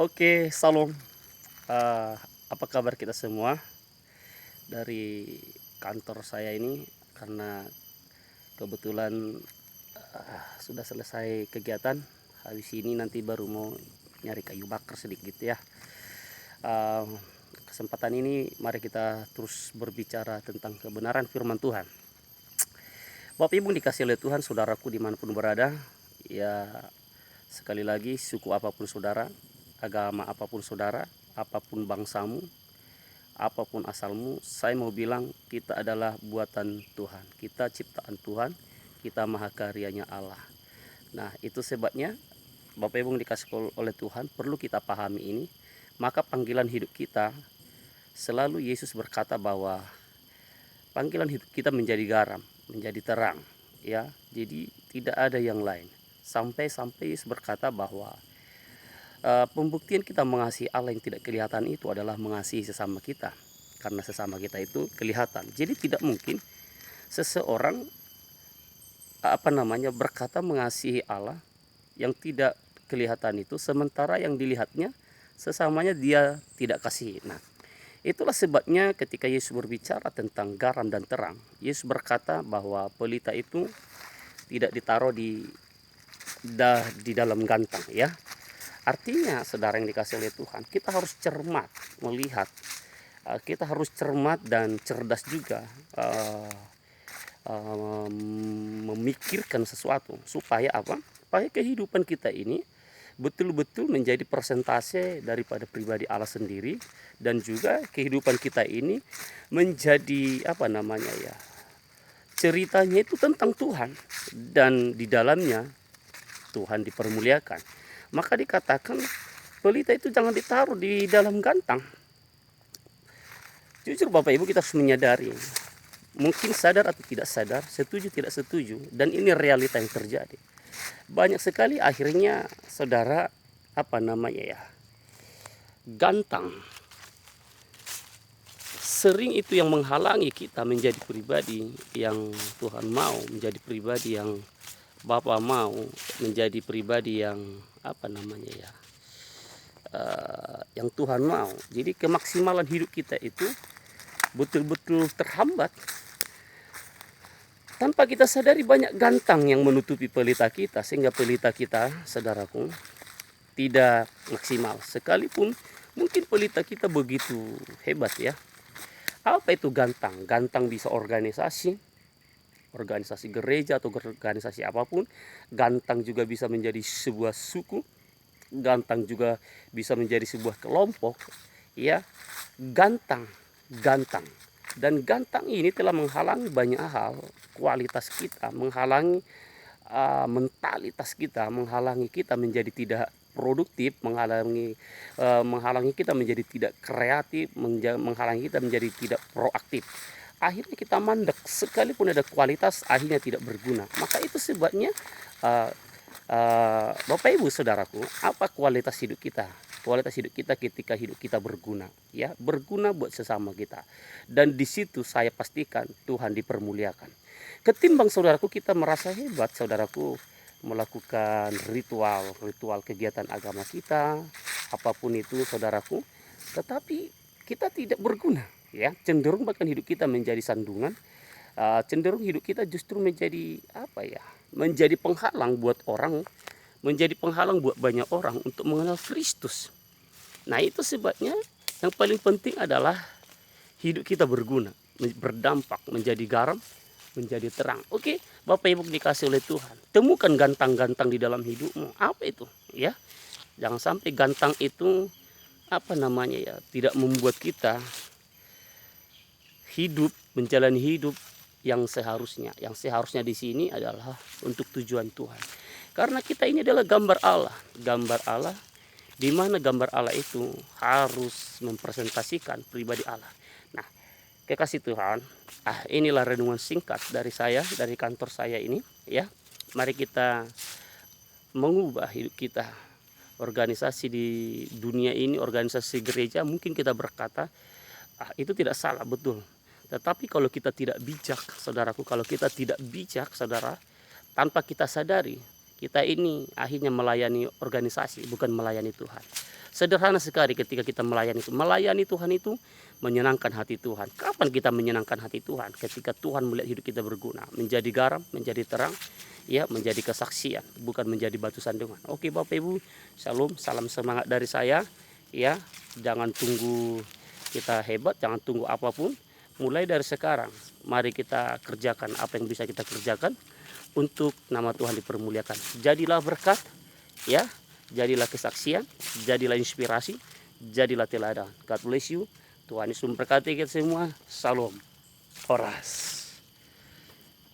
Oke, salam. Eh, apa kabar kita semua? Dari kantor saya ini, karena kebetulan sudah selesai kegiatan. Habis ini nanti baru mau nyari kayu bakar sedikit ya. Eh, Kesempatan ini mari kita terus berbicara tentang kebenaran firman Tuhan. Bapak Ibu dikasih oleh Tuhan, saudaraku dimanapun berada, ya sekali lagi suku apapun saudara, agama apapun saudara, apapun bangsamu, apapun asalmu, saya mau bilang kita adalah buatan Tuhan, kita ciptaan Tuhan, kita maha karyanya Allah. Nah itu sebabnya Bapak Ibu dikasih oleh Tuhan, perlu kita pahami ini. Maka panggilan hidup kita, selalu Yesus berkata bahwa panggilan hidup kita menjadi garam, menjadi terang, ya. Jadi tidak ada yang lain. Sampai Yesus berkata bahwa pembuktian kita mengasihi Allah yang tidak kelihatan itu adalah mengasihi sesama kita, karena sesama kita itu kelihatan. Jadi tidak mungkin seseorang berkata mengasihi Allah yang tidak kelihatan itu, sementara yang dilihatnya sesamanya dia tidak kasih. Nah, itulah sebabnya ketika Yesus berbicara tentang garam dan terang, Yesus berkata bahwa pelita itu tidak ditaruh di dalam gantang, ya. Artinya saudara yang dikasih oleh Tuhan, kita harus cermat melihat, kita harus cermat dan cerdas juga memikirkan sesuatu supaya apa? Supaya kehidupan kita ini betul-betul menjadi persentase daripada pribadi Allah sendiri, dan juga kehidupan kita ini menjadi ceritanya itu tentang Tuhan, dan di dalamnya Tuhan dipermuliakan. Maka dikatakan pelita itu jangan ditaruh di dalam gantang. Jujur Bapak Ibu, kita harus menyadari, mungkin sadar atau tidak sadar, setuju tidak setuju, dan ini realita yang terjadi. Banyak sekali akhirnya saudara gantang sering itu yang menghalangi kita menjadi pribadi yang Tuhan mau, menjadi pribadi yang Bapak mau, menjadi pribadi yang yang Tuhan mau. Jadi kemaksimalan hidup kita itu betul-betul terhambat. Tanpa kita sadari banyak gantang yang menutupi pelita kita, sehingga pelita kita, saudaraku, tidak maksimal. Sekalipun mungkin pelita kita begitu hebat ya. Apa itu gantang? Gantang bisa organisasi gereja atau organisasi apapun. Gantang juga bisa menjadi sebuah suku. Gantang juga bisa menjadi sebuah kelompok, ya. Gantang. Dan gantang ini telah menghalangi banyak hal, kualitas kita, menghalangi mentalitas kita, menghalangi kita menjadi tidak produktif, menghalangi kita menjadi tidak kreatif, menghalangi kita menjadi tidak proaktif. Akhirnya kita mandek, sekalipun ada kualitas akhirnya tidak berguna. Maka itu sebabnya Bapak Ibu saudaraku, apa kualitas hidup kita? Kualitas hidup kita ketika hidup kita berguna, ya, berguna buat sesama kita. Dan di situ saya pastikan Tuhan dipermuliakan. Ketimbang saudaraku kita merasa hebat, saudaraku, melakukan ritual kegiatan agama kita, apapun itu saudaraku, tetapi kita tidak berguna, ya. Cenderung bahkan hidup kita menjadi sandungan, cenderung hidup kita justru menjadi menjadi penghalang buat orang, menjadi penghalang buat banyak orang untuk mengenal Kristus. Nah itu sebabnya yang paling penting adalah hidup kita berguna, berdampak, menjadi garam, menjadi terang. Oke, Bapak Ibu dikasih oleh Tuhan, temukan gantang-gantang di dalam hidupmu. Apa itu? Ya, jangan sampai gantang itu tidak membuat kita hidup, menjalani hidup yang seharusnya. Yang seharusnya di sini adalah untuk tujuan Tuhan. Karena kita ini adalah gambar Allah. Gambar Allah, di mana gambar Allah itu harus mempresentasikan pribadi Allah. Nah, kekasih Tuhan, inilah renungan singkat dari saya, dari kantor saya ini, ya. Mari kita mengubah hidup kita. Organisasi di dunia ini, organisasi gereja, mungkin kita berkata, itu tidak salah, betul. Tetapi kalau kita tidak bijak, saudaraku, kalau kita tidak bijak, saudara, tanpa kita sadari, kita ini akhirnya melayani organisasi, bukan melayani Tuhan. Sederhana sekali ketika kita melayani itu. Melayani Tuhan itu menyenangkan hati Tuhan. Kapan kita menyenangkan hati Tuhan? Ketika Tuhan melihat hidup kita berguna, menjadi garam, menjadi terang, ya, menjadi kesaksian, bukan menjadi batu sandungan. Oke Bapak Ibu, shalom, salam semangat dari saya. Ya, jangan tunggu kita hebat, jangan tunggu apapun. Mulai dari sekarang, mari kita kerjakan apa yang bisa kita kerjakan untuk nama Tuhan dipermuliakan. Jadilah berkat, ya, jadilah kesaksian, jadilah inspirasi, jadilah teladan. God bless you. Tuhan Yesus memberkati kita semua. Salam. Horas.